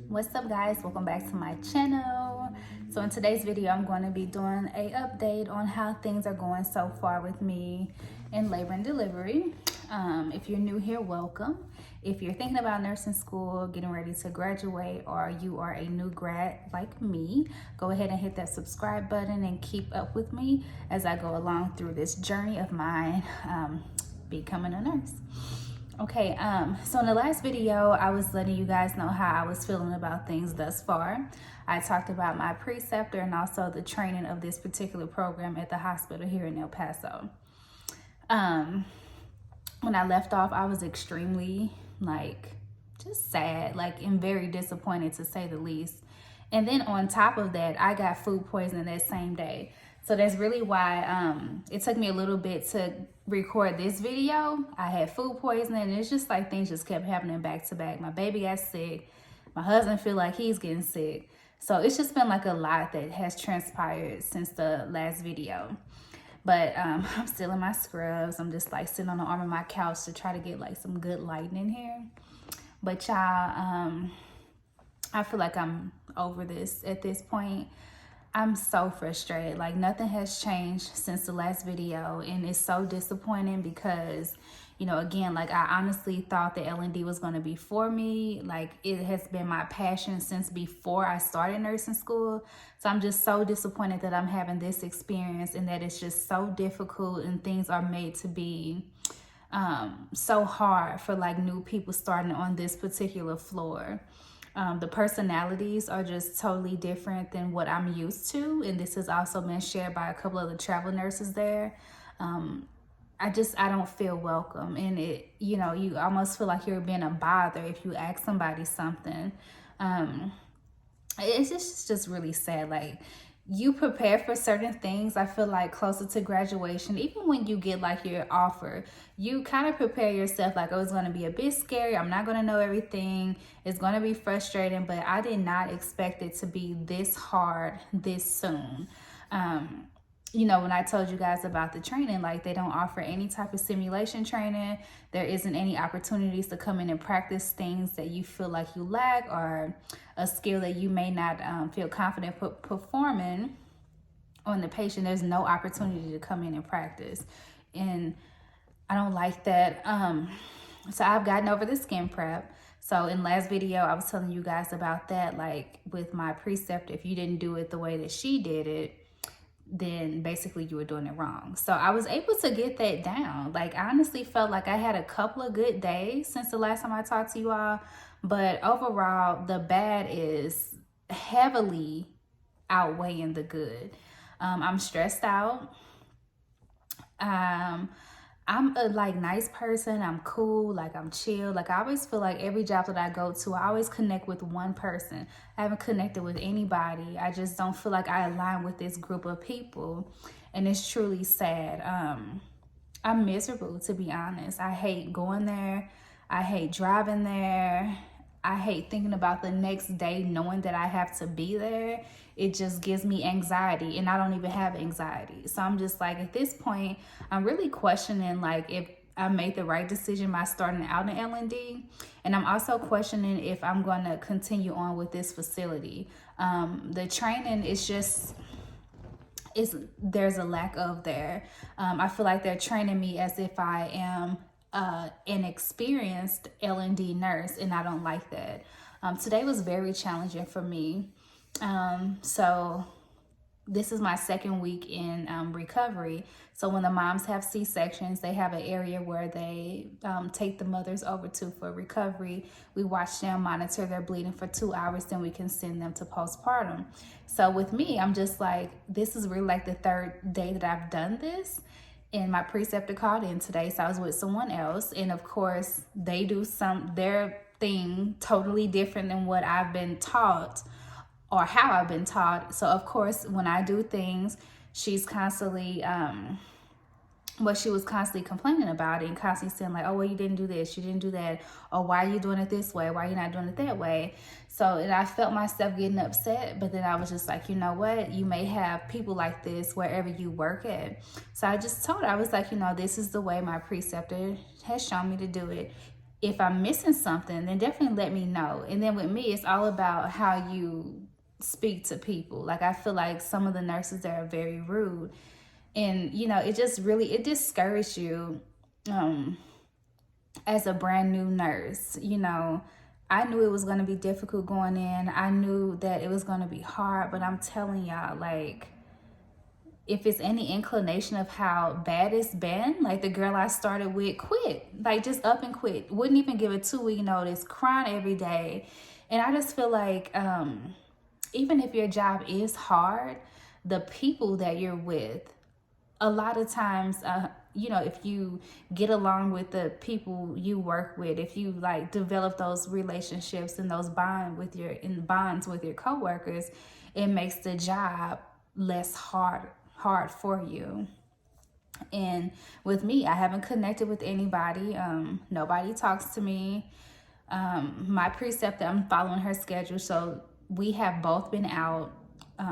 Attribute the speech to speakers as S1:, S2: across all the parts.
S1: What's up, guys? Welcome back to my channel. So in today's video, I'm going to be doing a update on how things are going so far with me in labor and delivery. If you're new here, welcome. If you're thinking about nursing school, getting ready to graduate, or you are a new grad like me, go ahead and hit that subscribe button and keep up with me as I go along through this journey of mine becoming a nurse. Okay, so in the last video, I was letting you guys know how I was feeling about things thus far. I talked about my preceptor and also the training of this particular program at the hospital here in El Paso. When I left off, I was extremely, just sad, and very disappointed, to say the least. And then on top of that, I got food poisoning that same day. So that's really why it took me a little bit to record this video. I had food poisoning, and it's just like things just kept happening back to back. My baby got sick. My husband feel like he's getting sick. So it's just been like a lot that has transpired since the last video. But I'm still in my scrubs. I'm just like sitting on the arm of my couch to try to get like some good lighting in here. But y'all, I feel like I'm over this at this point. I'm so frustrated. Like, nothing has changed since the last video, and it's so disappointing because, again, I honestly thought that L&D was going to be for me. Like, it has been my passion since before I started nursing school. So I'm just so disappointed that I'm having this experience and that it's just so difficult and things are made to be so hard for new people starting on this particular floor. The personalities are just totally different than what I'm used to. And this has also been shared by a couple of the travel nurses there. I don't feel welcome. And you almost feel like you're being a bother if you ask somebody something. It's just really sad. You prepare for certain things, I feel like, closer to graduation. Even when you get your offer, you kind of prepare yourself oh, it's going to be a bit scary. I'm not going to know everything. It's going to be frustrating, but I did not expect it to be this hard this soon. When I told you guys about the training, they don't offer any type of simulation training. There isn't any opportunities to come in and practice things that you feel like you lack, or a skill that you may not feel confident performing on the patient. There's no opportunity to come in and practice. And I don't like that. So I've gotten over the skin prep. So in last video, I was telling you guys about that, with my preceptor. If you didn't do it the way that she did it, then basically you were doing it wrong. So I was able to get that down. I honestly felt like I had a couple of good days since the last time I talked to you all. But overall, the bad is heavily outweighing the good. I'm stressed out. I'm a nice person. I'm cool. I'm chill. I always feel like every job that I go to, I always connect with one person. I haven't connected with anybody. I just don't feel like I align with this group of people. And it's truly sad. I'm miserable, to be honest. I hate going there. I hate driving there. I hate thinking about the next day, knowing that I have to be there. It just gives me anxiety, and I don't even have anxiety. So I'm just at this point, I'm really questioning if I made the right decision by starting out in L&D. And I'm also questioning if I'm going to continue on with this facility. The training is just, there's a lack of there. I feel like they're training me as if I am an experienced L&D nurse, and I don't like that. Today was very challenging for me. So this is my second week in recovery. So when the moms have C-sections, they have an area where they take the mothers over to for recovery. We watch them, monitor their bleeding for 2 hours, then we can send them to postpartum. So with me, I'm just this is really the third day that I've done this. And my preceptor called in today, so I was with someone else. And of course, they do their thing totally different than what I've been taught or how I've been taught. So of course, when I do things, she's constantly, she was constantly complaining about it and constantly saying oh, well, you didn't do this, you didn't do that. Or why are you doing it this way? Why are you not doing it that way? So, and I felt myself getting upset, but then I was just you know what? You may have people like this wherever you work at. So I just told her, I was this is the way my preceptor has shown me to do it. if I'm missing something, then definitely let me know. And then with me, it's all about how you speak to people. Like, I feel like some of the nurses there are very rude, and it just really, it discourages you as a brand new nurse. I knew it was going to be difficult going in. I knew that it was going to be hard, but I'm telling y'all, like, if it's any inclination of how bad it's been, like the girl I started with quit, like just up and quit, wouldn't even give a 2-week notice, crying every day. And I just feel like even if your job is hard, the people that you're with, a lot of times, if you get along with the people you work with, if you like develop those relationships and those bonds with your coworkers, it makes the job less hard for you. And with me, I haven't connected with anybody. Nobody talks to me. My preceptor, I'm following her schedule, so we have both been out.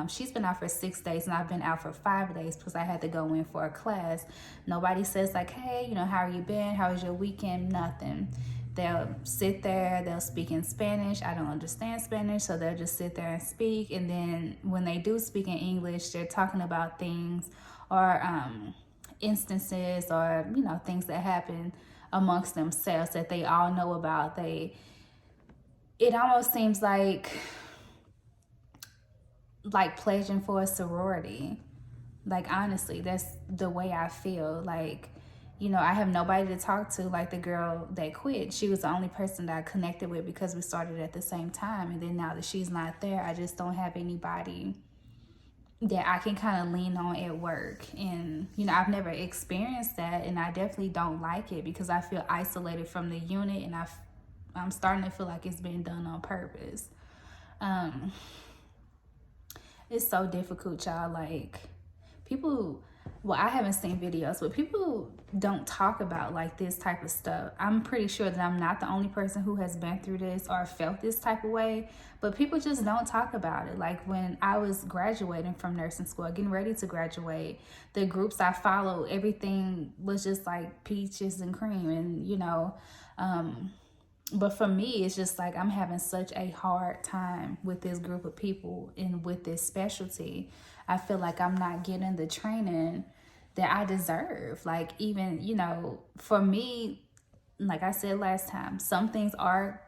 S1: She's been out for 6 days and I've been out for 5 days because I had to go in for a class. Nobody says like, hey, how have you been? How was your weekend? Nothing. They'll sit there, they'll speak in Spanish. I don't understand Spanish, so they'll just sit there and speak. And then when they do speak in English, they're talking about things or instances or, things that happen amongst themselves that they all know about. It almost seems like pledging for a sorority. Like, honestly, that's the way I feel. Like, I have nobody to talk to. Like the girl that quit, she was the only person that I connected with because we started at the same time. And then now that she's not there, I just don't have anybody that I can kind of lean on at work. And, I've never experienced that. And I definitely don't like it because I feel isolated from the unit. And I'm starting to feel like it's been done on purpose. It's so difficult, y'all. Like, people, well, I haven't seen videos, but people don't talk about like this type of stuff. I'm pretty sure that I'm not the only person who has been through this or felt this type of way, but people just don't talk about it. Like, when I was graduating from nursing school, getting ready to graduate, the groups I followed, everything was just like peaches and cream. And, but for me, it's just like I'm having such a hard time with this group of people and with this specialty. I feel like I'm not getting the training that I deserve. Like, even, for me, like I said last time, some things are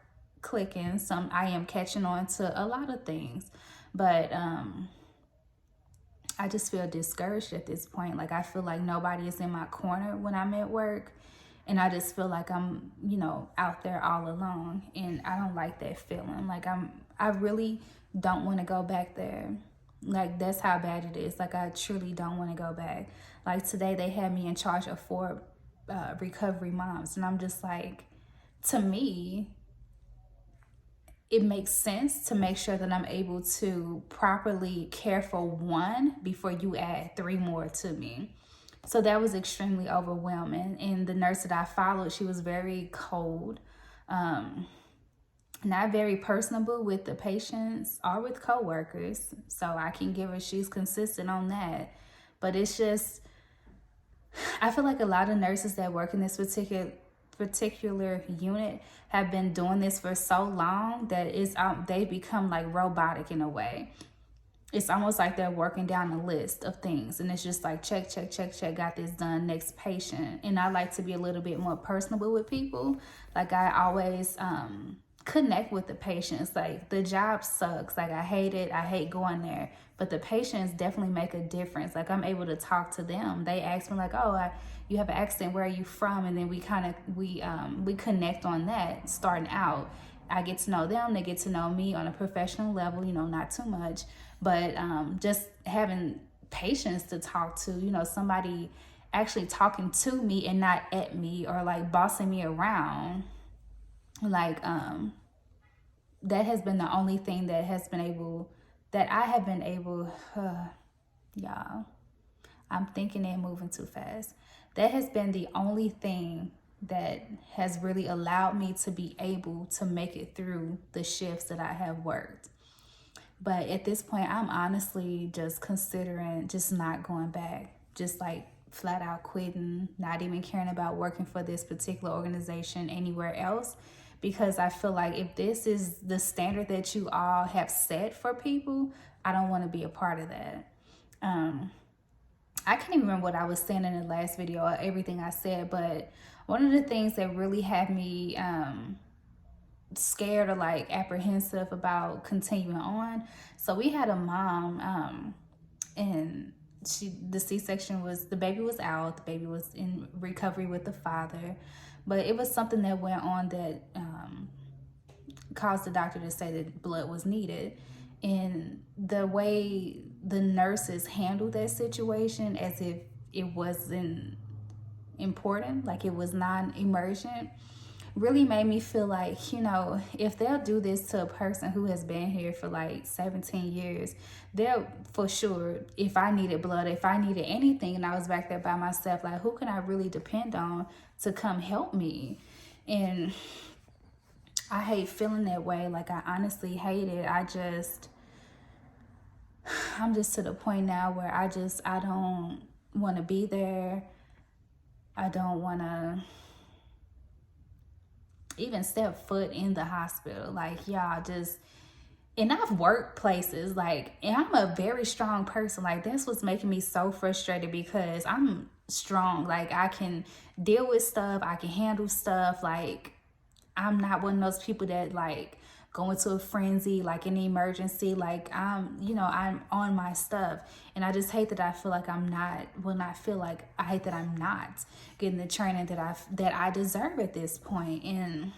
S1: clicking. I am catching on to a lot of things. But I just feel discouraged at this point. Like, I feel like nobody is in my corner when I'm at work. And I just feel like I'm, out there all alone. And I don't like that feeling. Like, I really don't want to go back there. Like, that's how bad it is. Like, I truly don't want to go back. Like, today they had me in charge of 4 recovery moms. And I'm just like, to me, it makes sense to make sure that I'm able to properly care for one before you add 3 more to me. So that was extremely overwhelming. And the nurse that I followed, she was very cold, not very personable with the patients or with coworkers. So I can give her, she's consistent on that. But it's just, I feel like a lot of nurses that work in this particular unit have been doing this for so long that they become like robotic in a way. It's almost like they're working down a list of things, and it's just like check, got this done, next patient. And I like to be a little bit more personable with people. Like, I always connect with the patients. Like, the job sucks. Like, I hate it. I hate going there. But the patients definitely make a difference. Like, I'm able to talk to them. They ask me like, oh, you have an accent. Where are you from? And then we connect on that starting out. I get to know them. They get to know me on a professional level, not too much. But just having patience to talk to, somebody actually talking to me and not at me or like bossing me around. Like, that has been the only thing that I have been able, y'all, I'm thinking and moving too fast. That has been the only thing that has really allowed me to be able to make it through the shifts that I have worked. But at this point, I'm honestly just considering just not going back, just like flat out quitting, not even caring about working for this particular organization anywhere else, because I feel like if this is the standard that you all have set for people, I don't want to be a part of that. I can't even remember what I was saying in the last video or everything I said, but one of the things that really had me scared or like apprehensive about continuing on. So we had a mom, and the C-section the baby was out, the baby was in recovery with the father, but it was something that went on that caused the doctor to say that blood was needed. And the way the nurses handled that situation as if it wasn't important, like it was non-emergent, really made me feel like, you know, if they'll do this to a person who has been here for like 17 years, they'll for sure, if I needed blood, if I needed anything and I was back there by myself, like who can I really depend on to come help me? And I hate feeling that way. Like I honestly hate it. I'm just to the point now where I don't want to be there. I don't want to even step foot in the hospital. Like y'all and I've worked places, like, and I'm a very strong person. Like that's what's making me so frustrated, because I'm strong. Like I can deal with stuff. I can handle stuff. Like I'm not one of those people that like go into a frenzy, like an emergency. Like I'm on my stuff. And I just hate that I feel like I hate that I'm not getting the training that I deserve at this point. And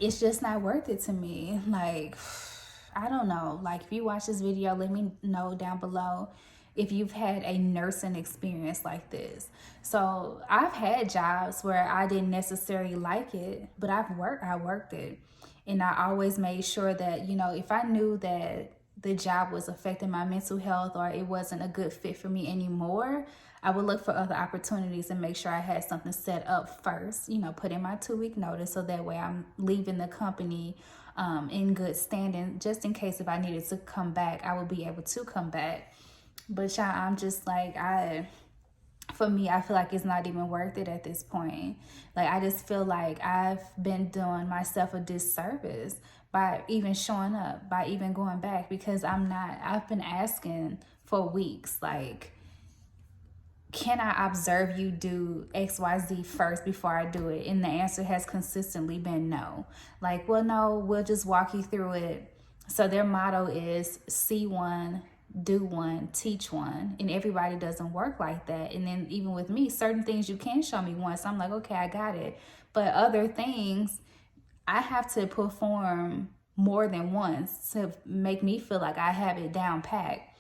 S1: it's just not worth it to me. Like, I don't know. Like if you watch this video, let me know down below if you've had a nursing experience like this. So I've had jobs where I didn't necessarily like it, but I worked it. And I always made sure that, you know, if I knew that the job was affecting my mental health or it wasn't a good fit for me anymore, I would look for other opportunities and make sure I had something set up first, you know, put in my 2-week notice, so that way I'm leaving the company in good standing, just in case if I needed to come back, I would be able to come back. But y'all, I'm just like, for me, I feel like it's not even worth it at this point. Like, I just feel like I've been doing myself a disservice by even showing up, by even going back, because I've been asking for weeks, like, can I observe you do XYZ first before I do it? And the answer has consistently been no. Like, well, no, we'll just walk you through it. So their motto is see one, do one, teach one. And everybody doesn't work like that. And then even with me, certain things you can show me once, I'm like, okay, I got it. But other things, I have to perform more than once to make me feel like I have it down packed.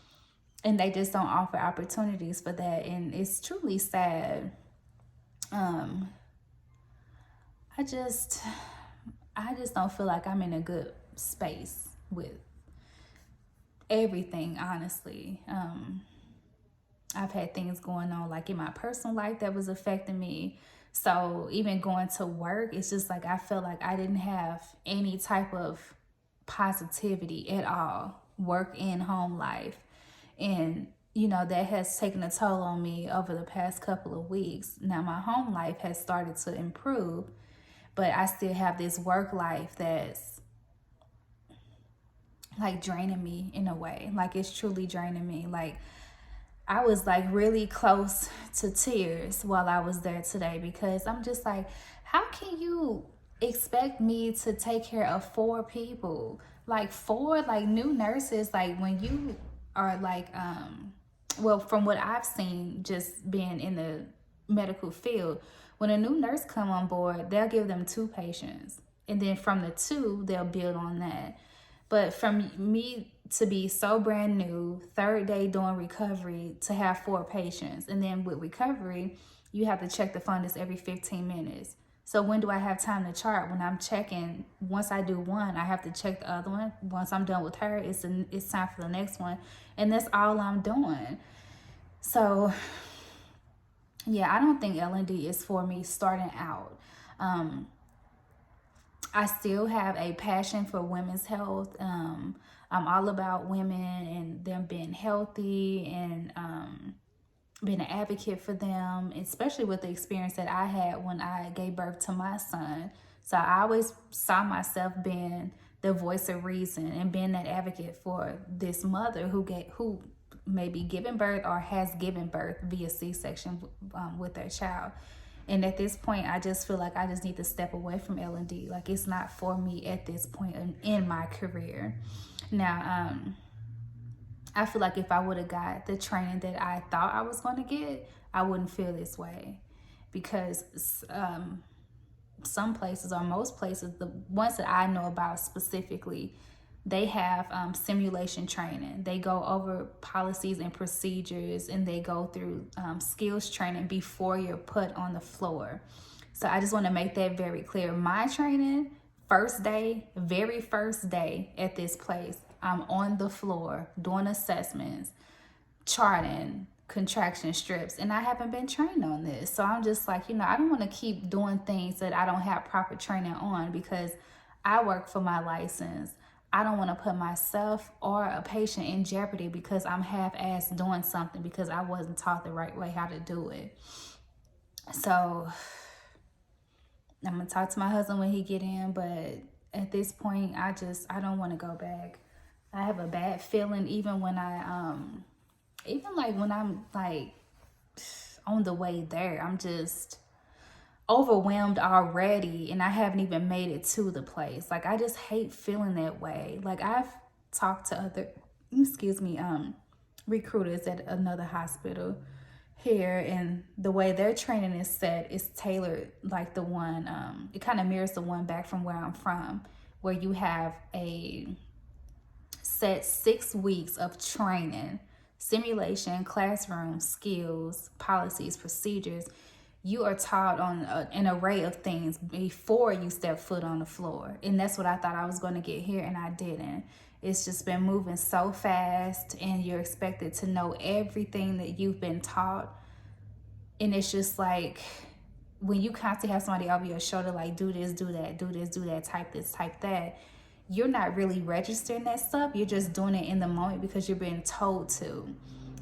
S1: And they just don't offer opportunities for that. And it's truly sad. I just don't feel like I'm in a good space with everything, honestly. I've had things going on like in my personal life that was affecting me. So even going to work, it's just like I felt like I didn't have any type of positivity at all, work and home life. And, you know, that has taken a toll on me over the past couple of weeks. Now, my home life has started to improve, but I still have this work life that's like draining me in a way. Like it's truly draining me. Like I was like really close to tears while I was there today, because I'm just like, how can you expect me to take care of 4 people? Like 4 like new nurses, like when you are like, well, from what I've seen, just being in the medical field, when a new nurse come on board, they'll give them 2 patients. And then from the 2, they'll build on that. But from me to be so brand new, 3rd day doing recovery, to have 4 patients. And then with recovery, you have to check the fundus every 15 minutes. So when do I have time to chart? When I'm checking, once I do one, I have to check the other one. Once I'm done with her, it's time for the next one. And that's all I'm doing. So, yeah, I don't think L&D is for me starting out. I still have a passion for women's health. I'm all about women and them being healthy and been an advocate for them, especially with the experience that I had when I gave birth to my son. So I always saw myself being the voice of reason and being that advocate for this mother who may be giving birth or has given birth via C-section with their child. And at this point, I just feel like I just need to step away from L&D. Like, it's not for me at this point in my career. Now, I feel like if I would have got the training that I thought I was going to get, I wouldn't feel this way. Because some places, or most places, the ones that I know about specifically, they have simulation training. They go over policies and procedures, and they go through skills training before you're put on the floor. So I just want to make that very clear. My training, very first day at this place, I'm on the floor doing assessments, charting, contraction strips, and I haven't been trained on this. So I'm just like, I don't want to keep doing things that I don't have proper training on, because I work for my license. I don't want to put myself or a patient in jeopardy because I'm half-assed doing something because I wasn't taught the right way how to do it. So I'm going to talk to my husband when he get in, but at this point, I don't want to go back. I have a bad feeling even when when I'm like on the way there, I'm just overwhelmed already, and I haven't even made it to the place. Like, I just hate feeling that way. Like, I've talked to other, recruiters at another hospital here, and the way their training is set is tailored like the one, it kind of mirrors the one back from where I'm from, where you have a set 6 weeks of training, simulation, classroom, skills, policies, procedures. You are taught on an array of things before you step foot on the floor. And that's what I thought I was going to get here, and I didn't. It's just been moving so fast, and you're expected to know everything that you've been taught. And it's just like, when you constantly have somebody over your shoulder, like, do this, do that, do this, do that, type this, type that, you're not really registering that stuff. You're just doing it in the moment because you're being told to.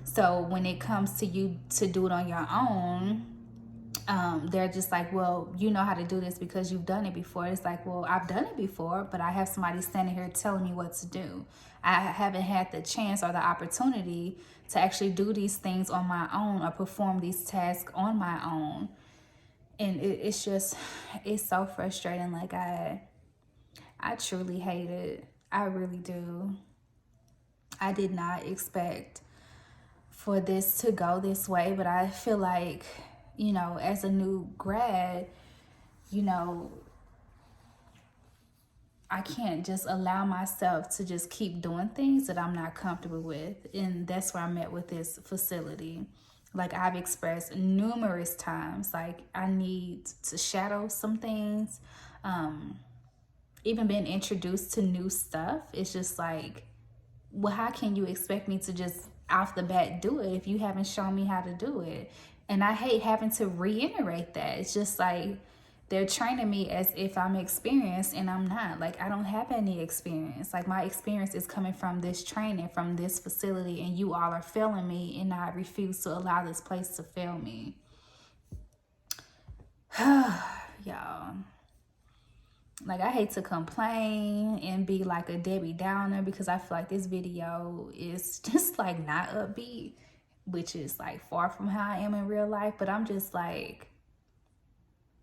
S1: So when it comes to you to do it on your own, they're just like, well, you know how to do this because you've done it before. It's like, well, I've done it before, but I have somebody standing here telling me what to do. I haven't had the chance or the opportunity to actually do these things on my own or perform these tasks on my own. And it's so frustrating. Like, I truly hate it. I really do. I did not expect for this to go this way, but I feel like, as a new grad, I can't just allow myself to just keep doing things that I'm not comfortable with. And that's where I'm at with this facility. Like, I've expressed numerous times, like, I need to shadow some things. Even being introduced to new stuff, it's just like, well, how can you expect me to just off the bat do it if you haven't shown me how to do it? And I hate having to reiterate that. It's just like, they're training me as if I'm experienced, and I'm not. Like, I don't have any experience. Like, my experience is coming from this training, from this facility, and you all are failing me, and I refuse to allow this place to fail me. Y'all. Like, I hate to complain and be like a Debbie Downer, because I feel like this video is just like not upbeat, which is like far from how I am in real life. But I'm just like,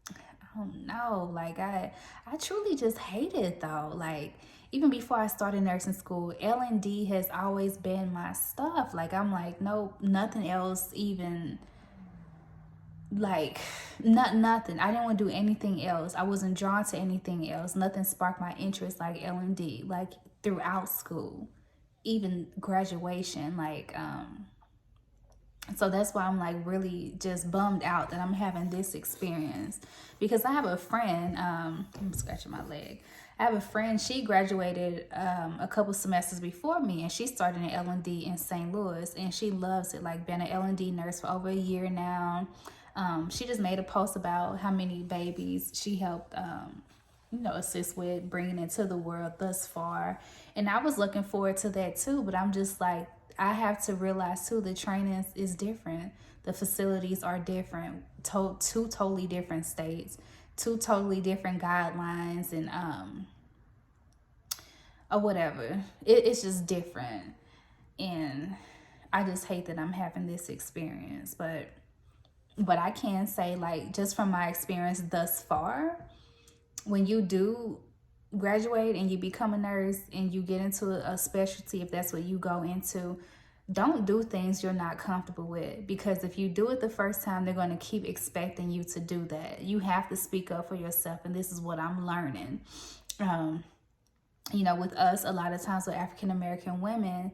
S1: I don't know. Like, I truly just hate it though. Like, even before I started nursing school, L&D has always been my stuff. Like, I'm like, nope, nothing else even. Like, nothing. I didn't want to do anything else. I wasn't drawn to anything else. Nothing sparked my interest like L&D, like throughout school, even graduation. Like, so that's why I'm like really just bummed out that I'm having this experience, because I have a friend, I'm scratching my leg. I have a friend, she graduated a couple semesters before me, and she started in L&D in St. Louis, and she loves it. Like, been an L&D nurse for over a year now. She just made a post about how many babies she helped, assist with bringing into the world thus far. And I was looking forward to that too, but I'm just like, I have to realize too, the training is different. The facilities are different. Two totally different states, two totally different guidelines, and or whatever. It's just different. And I just hate that I'm having this experience. But I can say, like, just from my experience thus far, when you do graduate and you become a nurse and you get into a specialty, if that's what you go into, don't do things you're not comfortable with, because if you do it the first time, they're going to keep expecting you to do that. You have to speak up for yourself, and this is what I'm learning. You know, with us, a lot of times with African American women,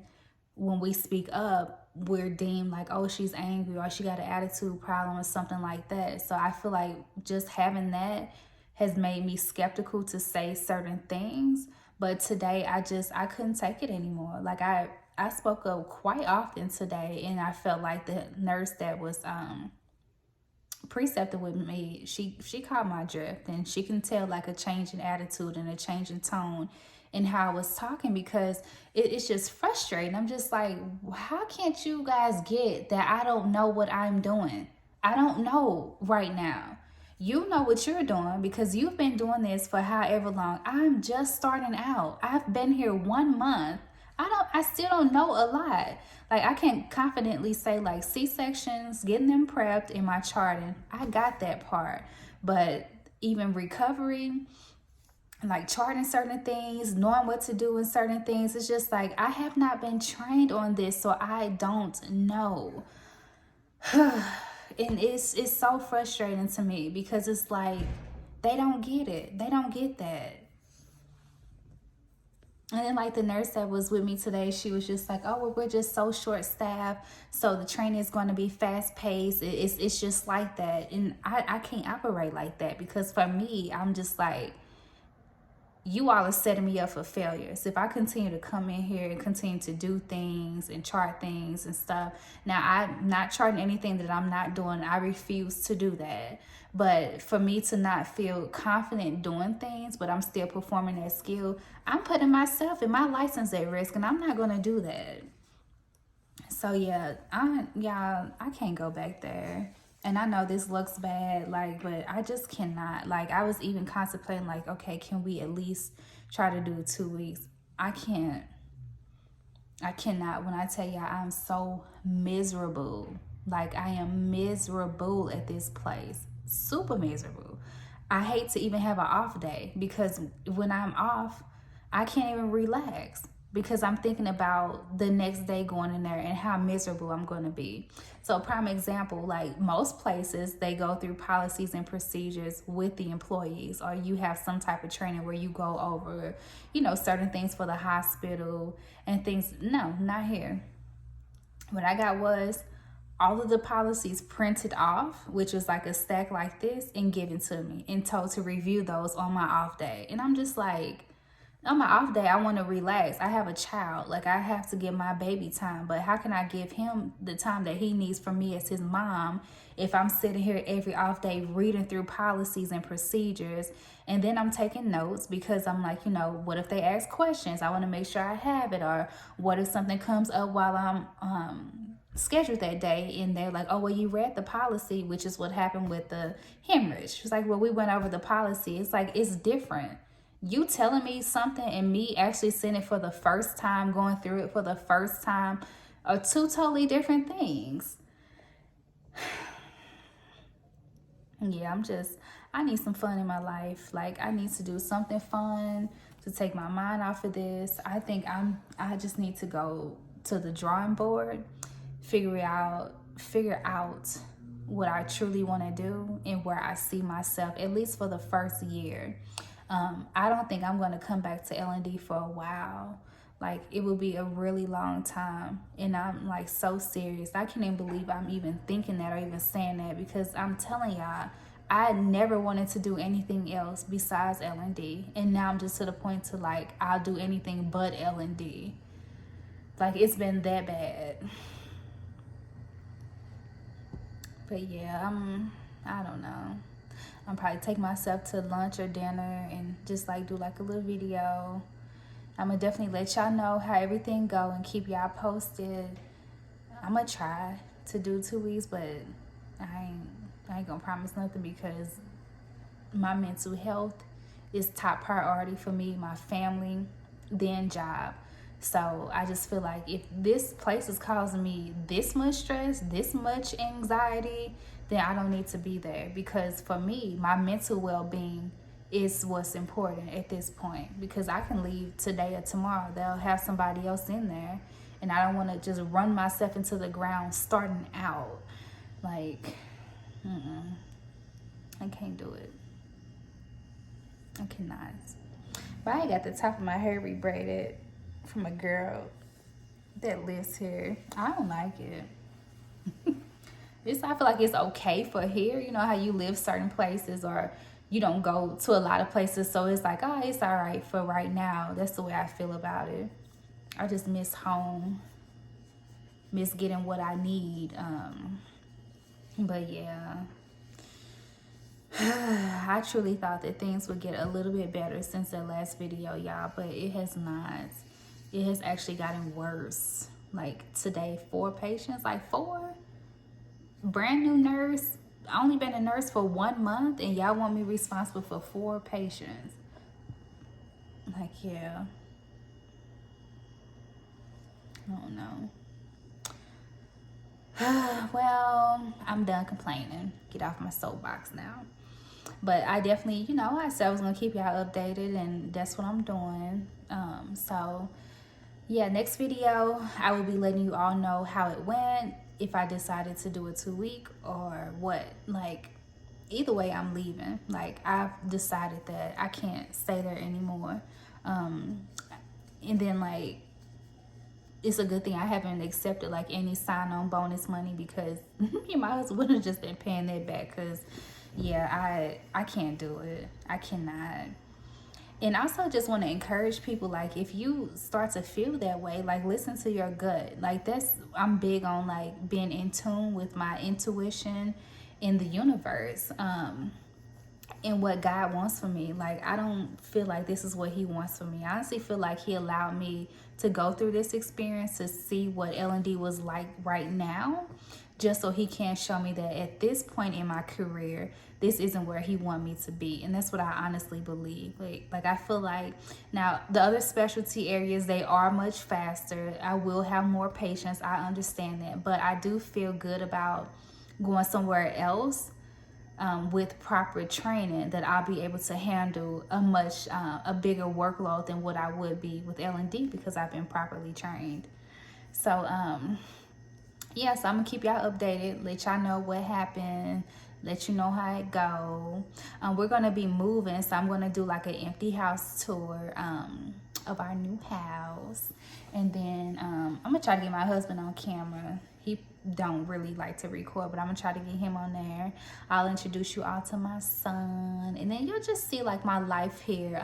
S1: when we speak up, we're deemed like, oh, she's angry, or she got an attitude problem, or something like that. So I feel like just having that has made me skeptical to say certain things. But today I couldn't take it anymore. Like I spoke up quite often today, and I felt like the nurse that was preceptor with me, she caught my drift, and she can tell like a change in attitude and a change in tone in how I was talking, because it's just frustrating. I'm just like, how can't you guys get that I don't know what I'm doing? I don't know right now. You know what you're doing because you've been doing this for however long. I'm just starting out. I've been here 1 month. I still don't know a lot. Like, I can confidently say, like, C-sections, getting them prepped in my charting, I got that part. But even recovery, like charting certain things, knowing what to do in certain things, it's just like, I have not been trained on this, so I don't know. And it's so frustrating to me, because it's like, they don't get it. They don't get that. And then, like, the nurse that was with me today, she was just like, oh, well, we're just so short-staffed, so the training is going to be fast-paced. It's just like that. And I can't operate like that, because for me, I'm just like, you all are setting me up for failure. So if I continue to come in here and continue to do things and chart things and stuff, now I'm not charting anything that I'm not doing. I refuse to do that. But for me to not feel confident doing things, but I'm still performing that skill, I'm putting myself and my license at risk, and I'm not going to do that. So yeah, I can't go back there. And I know this looks bad, like, but I just cannot. Like, I was even contemplating, like, okay, can we at least try to do 2 weeks? I can't. I cannot. When I tell y'all, I'm so miserable. Like, I am miserable at this place. Super miserable. I hate to even have an off day, because when I'm off, I can't even relax, because I'm thinking about the next day going in there and how miserable I'm going to be. So prime example, like most places, they go through policies and procedures with the employees, or you have some type of training where you go over, you know, certain things for the hospital and things. No, not here. What I got was all of the policies printed off, which was like a stack like this, and given to me and told to review those on my off day. And I'm just like, on my off day, I want to relax. I have a child. Like, I have to give my baby time. But how can I give him the time that he needs from me as his mom if I'm sitting here every off day reading through policies and procedures, and then I'm taking notes, because I'm like, you know, what if they ask questions? I want to make sure I have it. Or what if something comes up while I'm scheduled that day, and they're like, oh, well, you read the policy, which is what happened with the hemorrhage. It's like, well, we went over the policy. It's like, it's different. You telling me something and me actually seeing it for the first time, going through it for the first time, are two totally different things. Yeah, I need some fun in my life. Like, I need to do something fun to take my mind off of this. I think I just need to go to the drawing board, figure out what I truly want to do and where I see myself, at least for the first year. I don't think I'm going to come back to L&D for a while. Like, it will be a really long time. And I'm like so serious. I can't even believe I'm even thinking that or even saying that, because I'm telling y'all, I never wanted to do anything else besides L&D. And now I'm just to the point to, like, I'll do anything but L&D. Like, it's been that bad. But yeah, I don't know. I'm probably take myself to lunch or dinner and just like do like a little video I'm gonna definitely let y'all know how everything go and keep y'all posted. I'm gonna try to do 2 weeks, but I ain't gonna promise nothing because my mental health is top priority for me, my family, then job. So I just feel like if this place is causing me this much stress, this much anxiety, then I don't need to be there, because for me, my mental well-being is what's important at this point, because I can leave today or tomorrow. They'll have somebody else in there, and I don't want to just run myself into the ground starting out. Like, I can't do it. I cannot. But I got the top of my hair rebraided from a girl that lives here. I don't like it. I feel like it's okay for here. You know how you live certain places, or you don't go to a lot of places, so it's like, oh, it's all right for right now. That's the way I feel about it. I just miss home, miss getting what I need. But yeah, I truly thought that things would get a little bit better since that last video, y'all, but it has not. It has actually gotten worse. Like today, 4 patients, like 4. Brand new nurse, I only been a nurse for 1 month, and y'all want me responsible for 4 patients. Like, yeah. I don't know. Well, I'm done complaining. Get off my soapbox now. But I definitely, I said I was going to keep y'all updated, and that's what I'm doing. So, yeah, next video, I will be letting you all know how it went, if I decided to do a 2-week or what. Like, either way, I'm leaving. Like, I've decided that I can't stay there anymore. And then, like, it's a good thing I haven't accepted, like, any sign-on bonus money, because me and my husband would have just been paying that back, because, yeah, I can't do it. I cannot. And also just want to encourage people, like, if you start to feel that way, like, listen to your gut. Like, I'm big on, like, being in tune with my intuition in the universe, and what God wants for me. Like, I don't feel like this is what he wants for me. I honestly feel like he allowed me to go through this experience to see what L&D was like right now, just so he can show me that at this point in my career, this isn't where he want me to be. And that's what I honestly believe. Like I feel like now the other specialty areas, they are much faster. I will have more patients. I understand that. But I do feel good about going somewhere else with proper training, that I'll be able to handle a bigger workload than what I would be with L&D, because I've been properly trained. So, yeah, so I'm gonna keep y'all updated, let y'all know what happened, let you know how it go. We're gonna be moving, so I'm gonna do like an empty house tour of our new house, and then I'm gonna try to get my husband on camera. He don't really like to record, but I'm gonna try to get him on there. I'll introduce you all to my son, and then you'll just see like my life here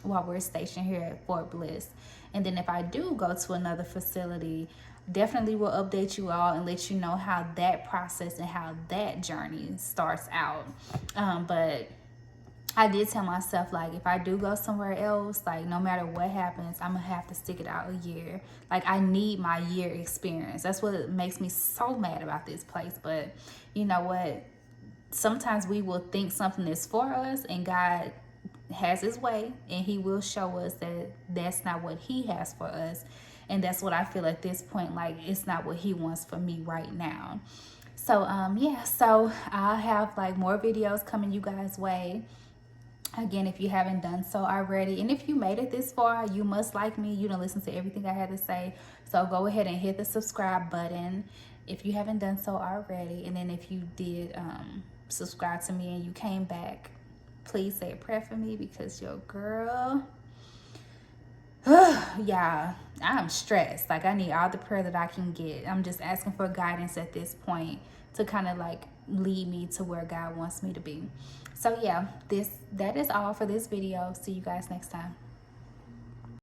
S1: while we're stationed here at Fort Bliss. And then if I do go to another facility, definitely will update you all and let you know how that process and how that journey starts out. But I did tell myself, like, if I do go somewhere else, like, no matter what happens, I'm gonna have to stick it out a year. Like, I need my year experience. That's what makes me so mad about this place. But you know what? Sometimes we will think something is for us, and God has his way, and he will show us that that's not what he has for us. And that's what I feel at this point, like, it's not what he wants for me right now. So yeah, so I'll have like more videos coming you guys' way. Again, if you haven't done so already, and if you made it this far, you must like me. You done listen to everything I had to say. So go ahead and hit the subscribe button if you haven't done so already. And then if you did subscribe to me and you came back, please say a prayer for me, because your girl, yeah, I'm stressed. Like, I need all the prayer that I can get. I'm just asking for guidance at this point to kind of like lead me to where God wants me to be. So yeah, that is all for this video. See you guys next time.